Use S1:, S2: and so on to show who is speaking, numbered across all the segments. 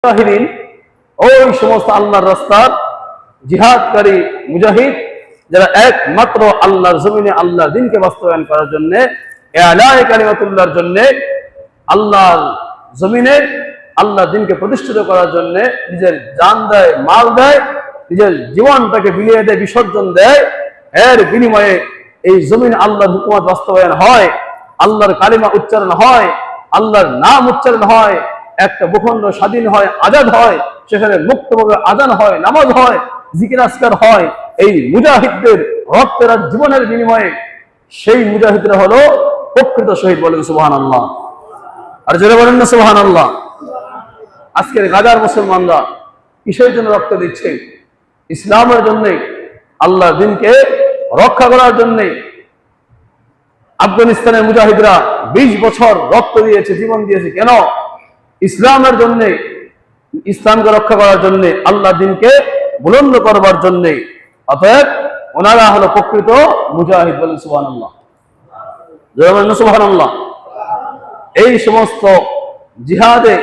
S1: মুজাহিদিন ওই সমস্ত আল্লাহর রাস্তার জিহাদকারী মুজাহিদ যারা একমাত্র আল্লাহর জমিনে আল্লাহর দ্বীনকে বাস্তবায়ন করার জন্য ইলাহি কালিমাতুল্লাহর জন্য আল্লাহর জমিনে আল্লাহর দ্বীনকে প্রতিষ্ঠিত করার জন্য নিজের জান দেয়, মাল দেয়, নিজের জীবনটাকে বিলিয়ে দেয়, বিসর্জন দেয়। এর বিনিময়ে এই জমিনে আল্লাহর হুকুমত বাস্তবায়ন হয়, আল্লাহর কালিমা উচ্চারণ হয়, আল্লাহর নাম উচ্চারণ হয়, একটা ভূখণ্ড স্বাধীন হয়, আজাদ হয়, সেখানে মুক্তভাবে আজান হয়, নামাজ হয়, জিকির আজকার হয়। এই মুজাহিদদের রক্তের আর জীবনের বিনিময়ে সেই মুজাহিদরা হলো প্রকৃত শহীদ। বলেন সুবহানাল্লাহ। আর জোরে বলেন না সুবহানাল্লাহ। আজকের গাজার মুসলমানরা কিসের জন্য রক্ত দিচ্ছে? ইসলামের জন্য, আল্লাহর দ্বীনকে রক্ষা করার জন্য। আফগানিস্তানের মুজাহিদরা 20 বছর রক্ত দিয়েছে, জীবন দিয়েছে। কেন? ইসলামের জন্য, ইসলামকে রক্ষা করার জন্য, আল্লাহর দ্বীনকে বুলন্দ করবার জন্য। অতএব ওনারা হলো প্রকৃত মুজাহিদ। বলেন সুবহানাল্লাহ। সুবহানাল্লাহ। এই সমস্ত জিহাদে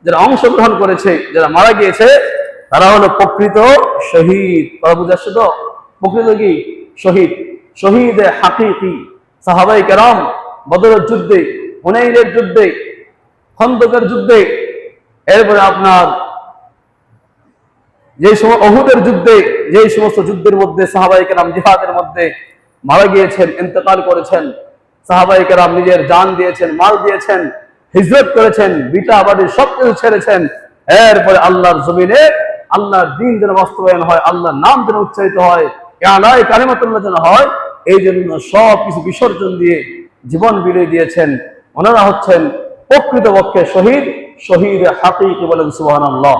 S1: যারা অংশগ্রহণ করেছে, যারা মারা গিয়েছে, তারা হলো প্রকৃত শহীদ। তারা বুঝাচ্ছে তো প্রকৃত কি শহীদ? শহীদে হাকিকি সাহাবায়ে কেরাম বদরের যুদ্ধে, হুনাইনের যুদ্ধে, খন্দকের যুদ্ধে, এরপরে আপনার যে সময় উহুদের যুদ্ধে, যে সমস্ত যুদ্ধের মধ্যে সাহাবায়ে কেরাম জিহাদের মধ্যে মারা গিয়েছেন, ইন্তেকাল করেছেন, সাহাবায়ে কেরাম নিজের জান দিয়েছেন, মাল দিয়েছেন, হিজরত করেছেন, বিটা বাড়ি সবকিছু ছেড়েছেন। এরপরে আল্লাহর জমিনে আল্লাহর দ্বীন যেন বাস্তবায়ন হয়, আল্লাহর নাম যেন উচ্চারিত হয়, ইলাহি কালিমাতুল্লাহ যেন হয়, এই জন্য সব কিছু বিসর্জন দিয়ে জীবন বিলিয়ে দিয়েছেন। ওনারা হচ্ছেন প্রকৃতপক্ষে শহীদ, শহীদ হাকিকি। বলেন সুবহানাল্লাহ।